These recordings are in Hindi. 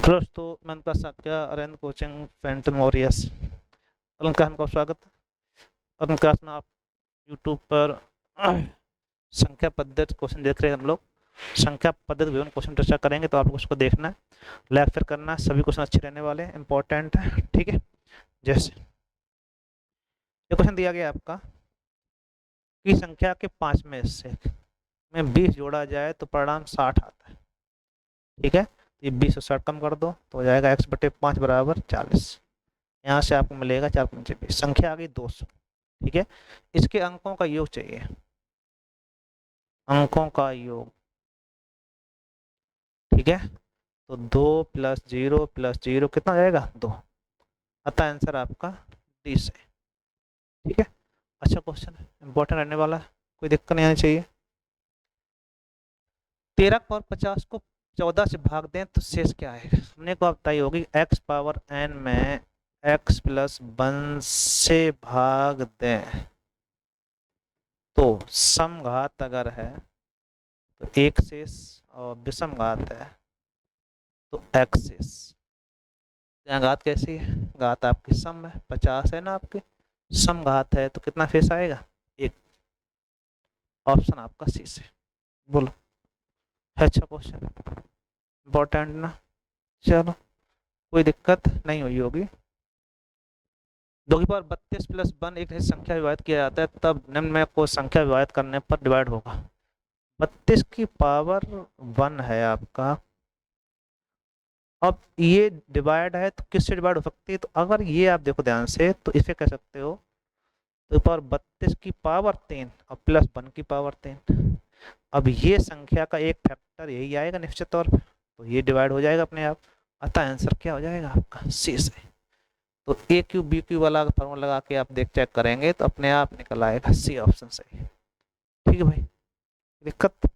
दोस्तों मैं का साक्या अरेंद्र कोचिंग फैंटन वॉरियर्स अलंकार का स्वागत है। अलंकार में आप यूट्यूब पर संख्या पद्धति क्वेश्चन देख रहे हैं। हम लोग संख्या पद्धति विवरण क्वेश्चन चर्चा करेंगे, तो आपको उसको देखना है, लाइक फिर करना है। सभी क्वेश्चन अच्छे रहने वाले हैं, इंपॉर्टेंट है, ठीक है। जैसे ये क्वेश्चन दिया गया आपका कि संख्या के 5 में से 20 जोड़ा जाए तो परिणाम 60 आता है, ठीक है। ये 20 और 60 कम कर दो तो हो जाएगा x/5 बराबर 40। यहाँ से आपको मिलेगा 4×5 संख्या आ गई 200, ठीक है। इसके अंकों का योग चाहिए, अंकों का योग, ठीक है। तो 2 + 0 + 0 कितना हो जाएगा 2, अतः आंसर आपका डी से, ठीक है। अच्छा क्वेश्चन है, इंपॉर्टेंट रहने वाला है, कोई दिक्कत नहीं आनी चाहिए। 13 को 14 से भाग दें तो शेष क्या आएगा। हमने को बताई होगी x⁴n में x+1 से भाग दें तो समघात अगर है तो एक शेष और विषम घात है तो एक शेष। यहाँ घात कैसी है, घात आपकी सम है, 50 है ना आपके, सम घात है तो कितना शेष आएगा, एक। ऑप्शन आपका सी से, बोलो है। अच्छा क्वेश्चन, इंपॉर्टेंट ना, चलो कोई दिक्कत नहीं हुई होगी। 2^32 + 1 एक संख्या विभाजित किया जाता है तब निम्न में को संख्या विभाजित करने पर डिवाइड होगा। 32 की पावर 1 है आपका। अब ये डिवाइड है तो किससे डिवाइड हो सकती है, तो अगर ये आप देखो ध्यान से तो इसे कह सकते हो तो पावर 32 की पावर 3 और +1 की पावर 3। अब ये संख्या का एक फैक्टर यही आएगा निश्चित तौर पर, तो ये डिवाइड हो जाएगा अपने आप। अतः आंसर क्या हो जाएगा आपका सी से। तो a³ b³ वाला फॉर्मूला लगा के आप देख चेक करेंगे तो अपने आप निकल आएगा सी ऑप्शन सही, ठीक है भाई। दिक्कत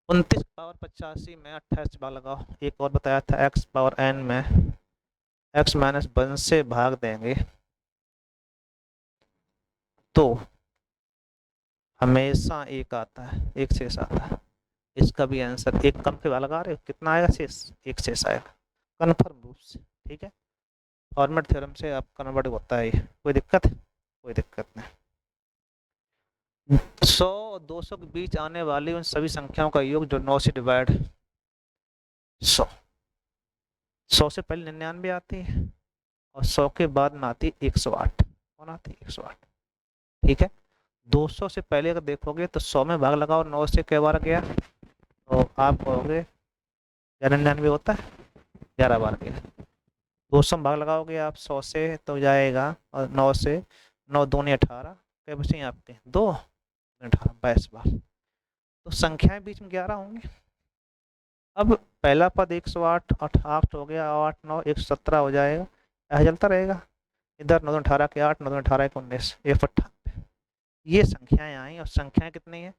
29 की पावर 85 में 28 बार लगाओ। एक और बताया था x⁴n में x-1 से भाग देंगे तो हमेशा एक आता है, एक शेष आता है। इसका भी आंसर एक कम के लगा रहे हो, कितना आएगा शेष, एक शेष आएगा कन्फर्म रूप से, ठीक है। फॉर्मेट थ्योरम से आप कन्वर्ट होता है, कोई दिक्कत है, कोई दिक्कत नहीं। 100 और 200 के बीच आने वाली उन सभी संख्याओं का योग जो 9 से डिवाइड 100 से पहले 99 आती है और 100 के बाद में आती है 108। कौन आती है 108, ठीक है। 200 से पहले अगर देखोगे तो 100 में भाग लगाओ, 9 से कई बार गया तो आप कहोगे 99 होता है, 11 बार गया। 200 में भाग लगाओगे आप 100 से तो जाएगा, और 9 से 9 दूनी 18, कई बचे आपके 2 18 22 बार। तो संख्याएं बीच में 11 होंगी। अब पहला पद 108 8 हो गया, 8 9 117 हो जाएगा, ऐसा चलता रहेगा। इधर 9 18 के 8 9 18 के 19 198, ये संख्याएं आई। और संख्याएं कितनी है,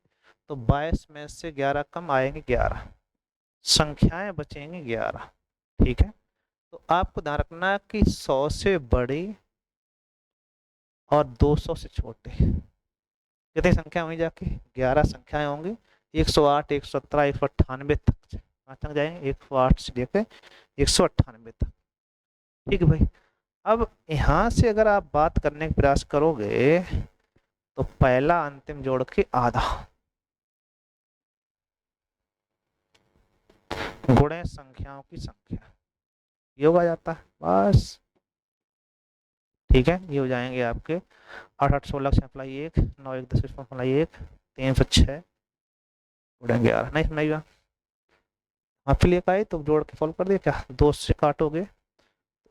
तो 22 में से 11 कम आएंगे 11, संख्याएं बचेंगी 11, ठीक है। तो आपको ध्यान रखना है कि 100 से बड़ी और 200 से छोटे कितनी संख्या होंगी, जाके 11 संख्याएं होंगी। 108 117 198 तक, कहाँ तक जाएंगे, 108 से लेकर 198 तक, ठीक है भाई। अब यहाँ से अगर आप बात करने का प्रयास करोगे तो पहला अंतिम जोड़ के आधा गुणे संख्याओं की संख्या, योग आ जाता है बस, ठीक है। ये हो जाएंगे आपके 8 8 16 अप्लाई 1 9 1 10 अप्लाई 1 3 से 6 गुणे 11, नहीं समझिएगा। हाँ फिर एक आए तो जोड़ के सॉल्व कर दिया क्या, 2 से काटोगे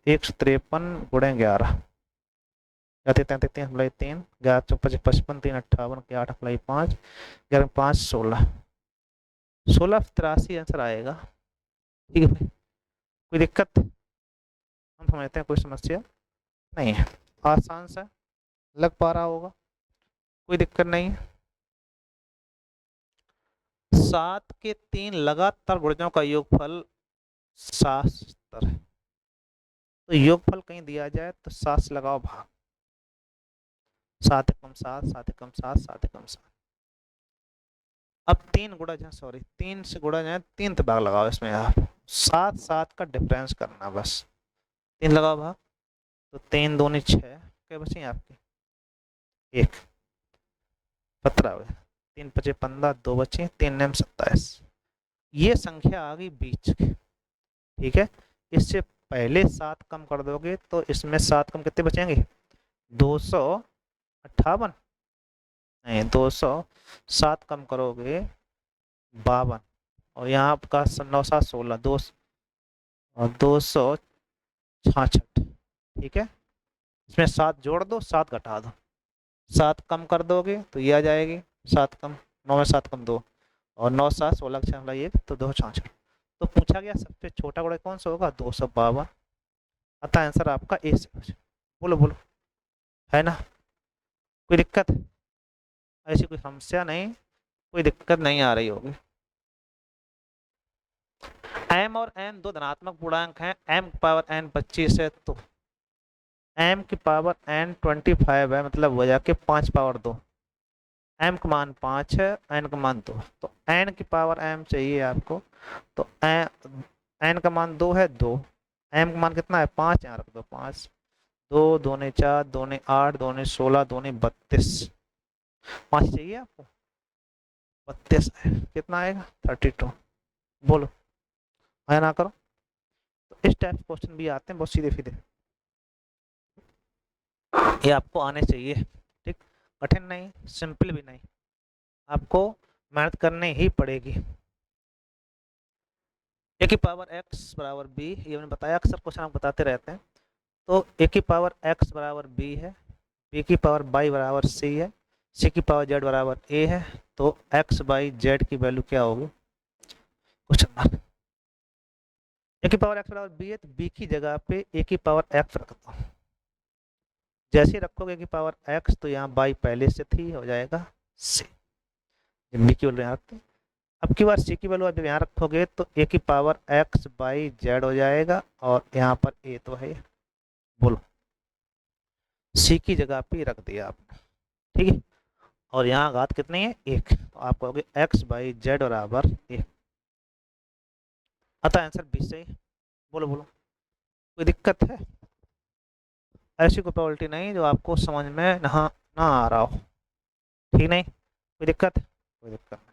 153 गुणे 11 33 3 अप्लाई 3 11 55 55 3 58 के 8 अप्लाई 5 11 5 16 16 83 आंसर आएगा, ठीक है भाई। कोई दिक्कत, हम समझते हैं, कोई समस्या नहीं है, आसान सा लग पा रहा होगा, कोई दिक्कत नहीं है। 7 के 3 लगातार गुणजों का योगफल 70 है। तो योगफल कहीं दिया जाए तो 7 से लगाओ भाग, 7 एकम 7 7 एकम 7 7 एकम 7। अब 3 गुणज है, सॉरी 3 से गुणज है, 3 से भाग लगाओ इसमें आप, सात सात का डिफरेंस करना बस। 3 लगाओ भाग, तो 3 दूनी 6, क्या बची आपकी 1, 17 हो गया। 3 पचे 15, 2 बचे, 3 नेम 27। ये संख्या आ गई बीच की, ठीक है। इससे पहले 7 कम कर दोगे तो इसमें 7 कम कितने बचेंगे, 258, नहीं 207 कम करोगे 52, और यहाँ आपका 9 7 16, 2 और 266, ठीक है। इसमें 7 जोड़ दो, 7 घटा दो, 7 कम कर दोगे तो ये आ जाएगी, 7 कम 9 में 7 कम 2, और 9 7 16 1, तो 266। तो पूछा गया सबसे छोटा गुणक कौन सा होगा, 252। अतः आंसर आपका ए से हो जाए। बोलो बोलो, है ना, कोई दिक्कत, ऐसी कोई समस्या नहीं, कोई दिक्कत नहीं आ रही होगी। m और n दो धनात्मक पूर्णांक हैं, m की पावर n 25 है, तो m की पावर n 25 है, मतलब हो जाके 5 पावर 2, m का मान 5 है, n का मान 2, तो n की पावर m चाहिए आपको, तो n का मान 2 है, 2, m का मान कितना है 5, यहाँ रख दो 5, 2 दूने 4, दूने 8, दूने 16, दूने 32, 5 चाहिए आपको, 32 है, कितना आएगा 32। बोलो, है ना, करो। तो इस टाइप के क्वेश्चन भी आते हैं बहुत सीधे सीधे, ये आपको आने चाहिए, ठीक, कठिन नहीं, सिंपल भी नहीं, आपको मेहनत करनी ही पड़ेगी। ए की पावर एक्स बराबर बी, ये मैंने बताया, अक्सर क्वेश्चन आप बताते रहते हैं। तो ए की पावर एक्स बराबर बी है, बी की पावर बाई बराबर सी है, सी की पावर जेड बराबर ए है, तो एक्स बाई जेड की वैल्यू क्या होगी, क्वेश्चन मार्क। ए की पावर एक्स बराबर बी है, तो बी की जगह पे ए की पावर एक्स रख दो, जैसे ही रखोगे की पावर एक्स, तो यहाँ बाई पहले से थी, हो जाएगा सी, बी की वैल्यू यहाँ रखते हैं। अब की बार सी की वैल्यू जब यहाँ रखोगे तो ए की पावर एक्स बाई जेड हो जाएगा, और यहाँ पर ए तो है, बोलो, सी की जगह पे रख दिया आपने, ठीक है। और यहाँ घात कितनी है 1, तो आप कहोगे एक्स बाई जेड बराबर 1, अतः आंसर बी सही। बोलो बोलो, कोई दिक्कत है, ऐसी कोई प्रोबेबिलिटी नहीं जो आपको समझ में ना आ रहा हो, ठीक नहीं, कोई दिक्कत, कोई दिक्कत नहीं।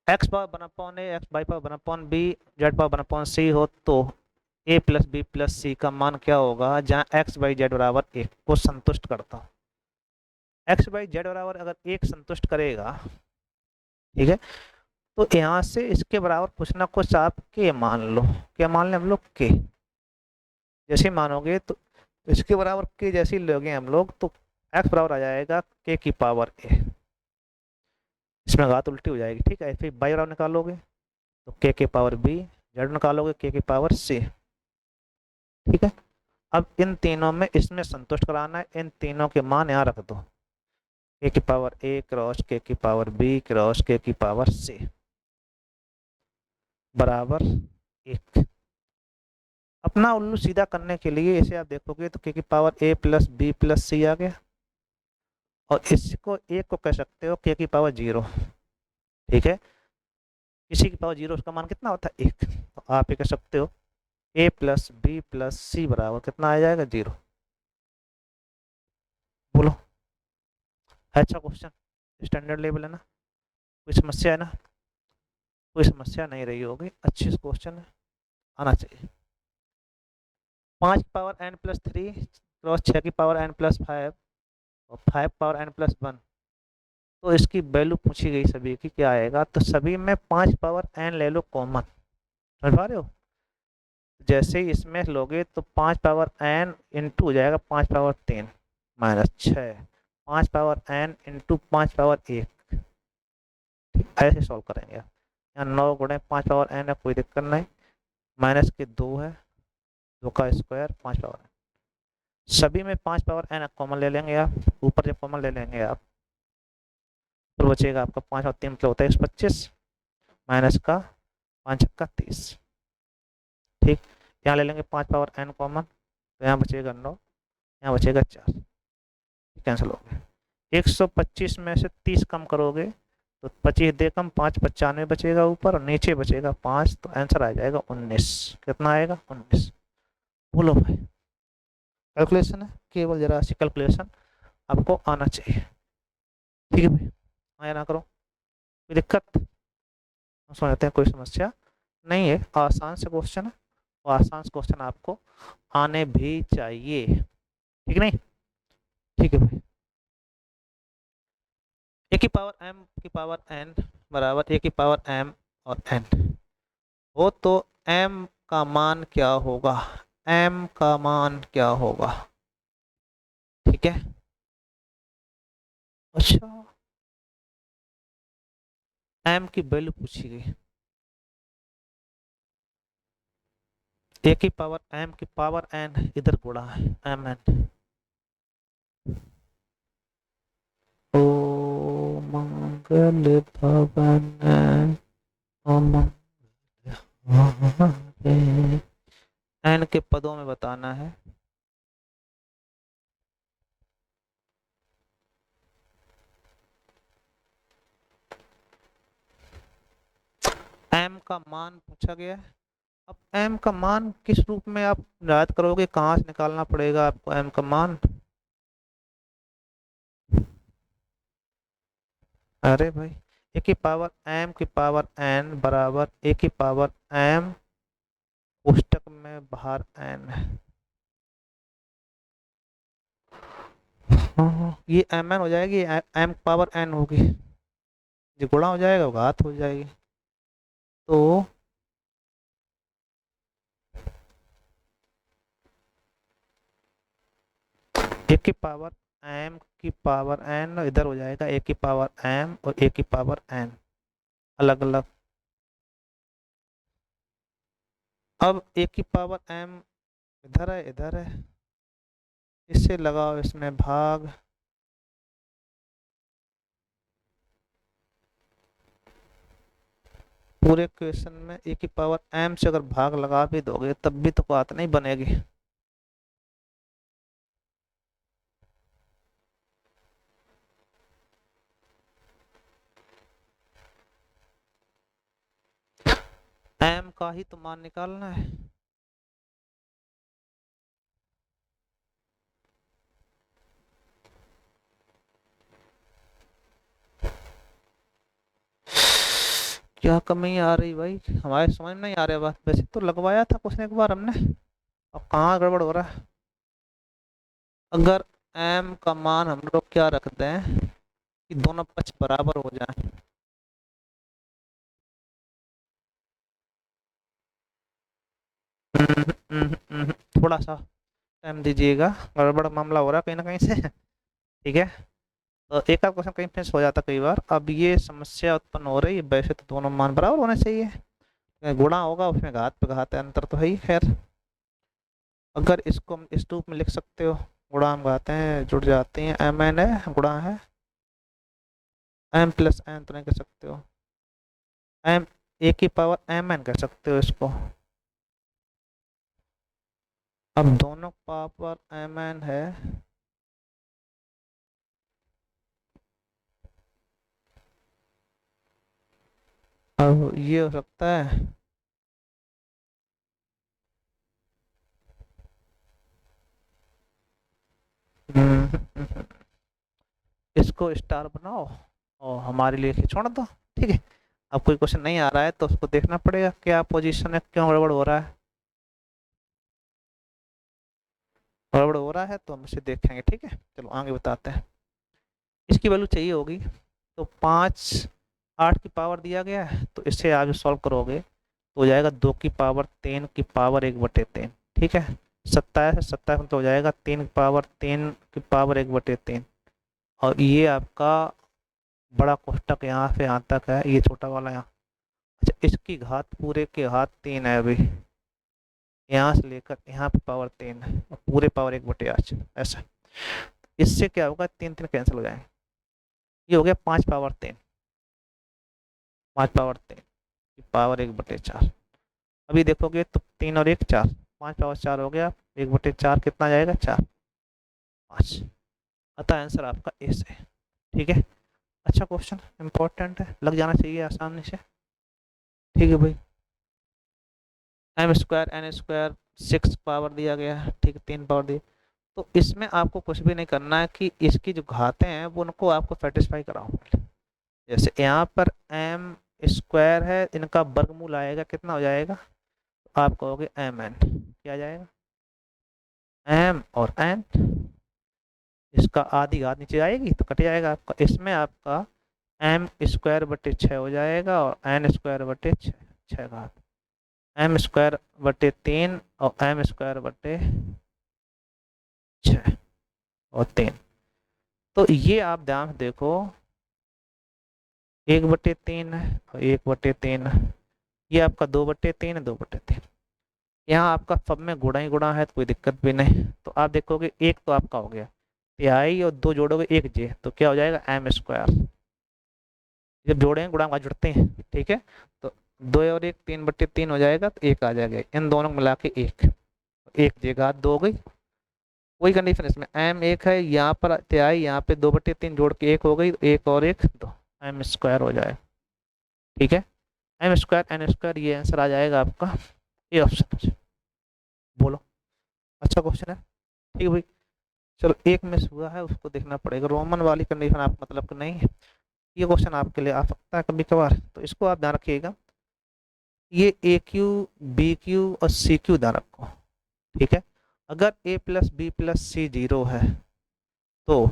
X power 1/a, x by power 1/b, Z power 1/c हो तो ए प्लस बी प्लस सी का मान क्या होगा, जहाँ एक्स बाई जेड बराबर 1 को संतुष्ट करता हूँ। एक्स बाई जेड बराबर अगर 1 संतुष्ट करेगा, ठीक है, तो यहाँ से इसके बराबर कुछ ना कुछ आप के मान लो, क्या मान लें हम लोग के, जैसे मानोगे तो इसके बराबर के जैसे ही लोगे हम लोग, तो एक्स बराबर आ जाएगा के की पावर ए, इसमें घात उल्टी हो जाएगी, ठीक है। फिर बाई बराबर निकालोगे तो के की पावर बी, जेड निकालोगे के की पावर सी, ठीक है। अब इन तीनों में इसमें संतुष्ट कराना है, इन तीनों के मान यहाँ रख दो, के की पावर ए क्रॉस के की पावर बी क्रॉस के की पावर सी बराबर 1। अपना उल्लू सीधा करने के लिए इसे आप देखोगे तो के की पावर ए प्लस बी प्लस सी आ गया, और इसको एक को कह सकते हो के की पावर 0, ठीक है। किसी की पावर 0 उसका मान कितना होता है 1, तो आप ये कह सकते हो ए प्लस बी प्लस सी बराबर कितना आ जाएगा 0। बोलो, अच्छा क्वेश्चन, स्टैंडर्ड लेवल है ना, कोई समस्या है ना, कोई समस्या नहीं रही होगी, अच्छी क्वेश्चन है, आना चाहिए। 5 की पावर n प्लस 3 क्रॉस 6 की पावर n प्लस 5 और 5 पावर n प्लस 1, तो इसकी वैल्यू पूछी गई सभी की, क्या आएगा, तो सभी में 5 पावर n ले लो कॉमन, समझ पा रहे हो, जैसे ही इसमें लोगे तो 5 पावर n इंटू हो जाएगा 5 power 3 minus 6, 5 power n into 5 power 1, ऐसे सॉल्व करेंगे। यहाँ 9 गुणे 5 पावर n है, कोई दिक्कत नहीं, माइनस के 2 है, 2 का स्क्वायर 5 पावर n, सभी में 5 पावर n कॉमन ले लेंगे आप, ऊपर जब कॉमन ले लेंगे आप तो बचेगा आपका 5 और 3 मतलब होता है 125, माइनस का 5 का 30, ठीक। यहाँ ले लेंगे 5 पावर n कॉमन, तो यहाँ बचेगा 9, यहाँ बचेगा 4, कैंसिल हो गया। 125 में से 30 कम करोगे तो 25 दे कम 5 95 बचेगा ऊपर और नीचे बचेगा 5, तो आंसर आ जाएगा 19। कितना आएगा? 19। बोलो भाई, कैलकुलेशन है, केवल जरा सी कैलकुलेशन आपको आना चाहिए। ठीक है भाई, आया ना करो, कोई दिक्कत? हम समझ लेते हैं, कोई समस्या नहीं है, आसान से क्वेश्चन है और आसान से क्वेश्चन आपको आने भी चाहिए, ठीक नहीं? ठीक है भाई, ए की पावर एम की पावर एन बराबर ए की पावर एम और एन हो तो एम का मान क्या होगा? एम का मान क्या होगा? ठीक है, अच्छा, एम की वैल्यू पूछी गई, ए की पावर एम की पावर एन इधर गुणा है एम एन। ओ मंगल भवन ओ मंगल हमारे, एन के पदों में बताना है। एम का मान पूछा गया है। अब एम का मान किस रूप में आप याद करोगे, कहाँ से निकालना पड़ेगा आपको एम का मान? अरे भाई, ए की पावर एम की पावर एन बराबर ए की पावर एम पुस्तक में बाहर एन है। हाँ, ये एम एन हो जाएगी, एम पावर एन होगी, ये गुणा हो जाएगा, घात हो जाएगी, तो ए की पावर एम की पावर एन इधर हो जाएगा ए की पावर एम और ए की पावर एन अलग अलग। अब ए की पावर एम इधर है, इससे लगाओ इसमें भाग, पूरे क्वेश्चन में ए की पावर एम से अगर भाग लगा भी दोगे तब भी तो बात नहीं बनेगी। एम का ही तो मान निकालना है। क्या कमी आ रही भाई, हमारे समझ में नहीं आ रहा बात, वैसे तो लगवाया था कुछ एक बार हमने, अब कहाँ गड़बड़ हो रहा है? अगर एम का मान हम लोग क्या रखते हैं कि दोनों पक्ष बराबर हो जाए, थोड़ा सा टाइम दीजिएगा, गड़बड़ मामला हो रहा है कहीं ना कहीं से। ठीक है, तो एक आध क्वेश्चन कहीं फिनिश हो जाता कई बार, अब ये समस्या उत्पन्न हो रही है, वैसे तो दोनों मान बराबर होने चाहिए, गुणा होगा उसमें घात पे घात है, अंतर तो है ही। खैर, अगर इसको हम इस रूप में लिख सकते हो, गुणा हम घाते हैं जुड़ जाती हैं, एम एन है गुणा है एम प्लस एन, तो नहीं कह सकते हो एम, ए की पावर एम एन कह सकते हो इसको। अब दोनों पावर एम एन है, अब ये हो सकता है इसको स्टार बनाओ और हमारे लिए छोड़ दो। ठीक है, अब कोई क्वेश्चन नहीं आ रहा है तो उसको देखना पड़ेगा क्या पोजीशन है, क्यों गड़बड़ हो रहा है, गड़बड़ हो रहा है तो हम इसे देखेंगे। ठीक है, चलो आगे बताते हैं। इसकी वैल्यू चाहिए होगी, तो 5 8 की पावर दिया गया है, तो इससे आगे सॉल्व करोगे तो हो जाएगा 2 की पावर 3 की पावर 1/3। ठीक है, 27 मतलब हो जाएगा 3 की पावर 3 की पावर 1/3, और ये आपका बड़ा कोष्टक यहाँ से यहाँ तक है, ये छोटा वाला यहाँ। अच्छा, इसकी घात पूरे के घात 3 है अभी, यहाँ से लेकर यहाँ पे पावर 3 है और पूरे पावर 1/8 ऐसा। इससे क्या होगा, 3 3 कैंसिल हो जाएंगे, ये हो गया 5 पावर 3, 5 पावर 3 की पावर 1/4। अभी देखोगे तो 3 और 1 4, 5 पावर 4 हो गया, 1/4 कितना जाएगा 4 5, अतः आंसर आपका ए से। ठीक है, अच्छा क्वेश्चन, इंपॉर्टेंट है, लग जाना चाहिए आसानी से। ठीक है भाई, M square N square 6 power दिया गया है, ठीक है, 3 पावर दिया। तो इसमें आपको कुछ भी नहीं करना है कि इसकी जो घातें हैं वो उनको आपको सेटिस्फाई कराओ। जैसे यहाँ पर एम स्क्वायर है, इनका वर्गमूल आएगा, कितना हो जाएगा, आप कहोगे एम एन, क्या आ जाएगा, एम और एन, इसका आधी घात नीचे आएगी तो कट जाएगा आपका, इसमें आपका एम स्क्वायर बटे 6 हो जाएगा और एन स्क्वायर बटे 6, 6 घात, एम स्क्वायर बटे 3 और एम स्क्वायर बटे 6 और 3। तो ये आप ध्यान से देखो, 1/3 है और 1/3 है, ये आपका 2/3 है, 2/3। यहाँ आपका सब में गुणा ही गुणा है तो कोई दिक्कत भी नहीं। तो आप देखोगे एक तो आपका हो गया तिहाई और 2 जोड़ोगे 1 j, तो क्या हो जाएगा एम स्क्वायर, जब जोड़ेंगे गुणा जुड़ते हैं, ठीक है। तो 2 और 1 3/3 हो जाएगा, तो 1 आ जाएगा, इन दोनों को मिला के 1 j घात 2 हो गई। वही कंडीशन इसमें एम 1 है, यहाँ पर तिहाई, यहाँ पे 2/3 जोड़ के 1 हो गई, तो 1 और 1 2, एम स्क्वायर हो जाएगा, ठीक है। एम स्क्वायर एन स्क्वायर, ये आंसर आ जाएगा आपका, ये ऑप्शन। बोलो, अच्छा क्वेश्चन है, ठीक है भाई। चलो एक मिस हुआ है, उसको देखना पड़ेगा, रोमन वाली कंडीशन आप मतलब कि नहीं है, ये क्वेश्चन आपके लिए आ सकता है कभी कभार, तो इसको आप ध्यान रखिएगा। ये ए क्यू बी क्यू और सी क्यू ध्यान रखो, ठीक है। अगर A plus B plus C 0 है तो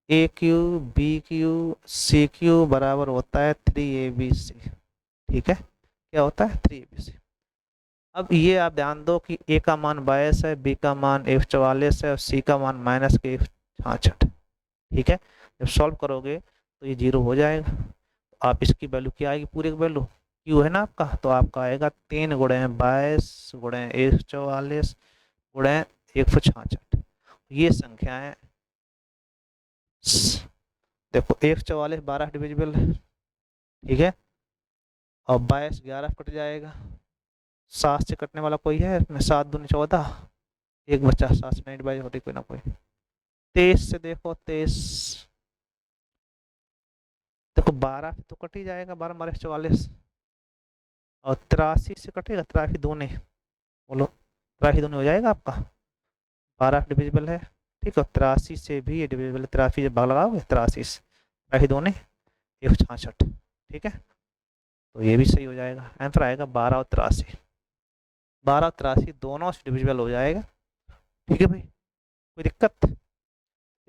A cube B cube C cube बराबर होता है 3abc, ठीक है, क्या होता है 3abc। अब ये आप ध्यान दो कि ए का मान 22 है, बी का मान 144 है और सी का मान -166, ठीक है। जब सॉल्व करोगे तो ये 0 हो जाएगा, तो आप इसकी वैल्यू क्या आएगी, पूरी वैल्यू क्यू है ना आपका, तो आपका आएगा 3 गुणे 22 गुणे 144 गुणे 166। ये संख्याएं देखो, 144 12 डिविजिबल है, ठीक है, और 22 11 कट जाएगा, 7 से कटने वाला कोई है इसमें, 7 दूनी 14, एक बच्चा 7 से नहीं डिवाइड होती कोई ना कोई। 23 से देखो, 23 देखो 12 तो कट ही जाएगा, 12 12 44, और 83 से कटेगा, 83 दूनी, बोलो 83 दूनी हो जाएगा आपका, 12 डिविजिबल है, ठीक है। 83 से भी ये डिविजिबल है, 83 जब भाग लगाओगे 83 से 83 दूनी 166, ठीक है। तो ये भी सही हो जाएगा, आंसर आएगा 12 और 83, 12 और 83 दोनों से डिविजिबल हो जाएगा, ठीक है भाई, कोई दिक्कत,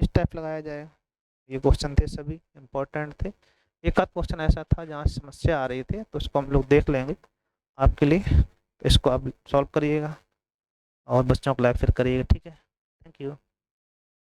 इस टाइप लगाया जाएगा। ये क्वेश्चन थे, सभी इंपॉर्टेंट थे। एक आध क्वेश्चन ऐसा था जहाँ समस्या आ रही थी, तो इसको हम लोग देख लेंगे आपके लिए, तो इसको आप सॉल्व करिएगा और बच्चों को लाइक फिर करिएगा, ठीक है। Thank you.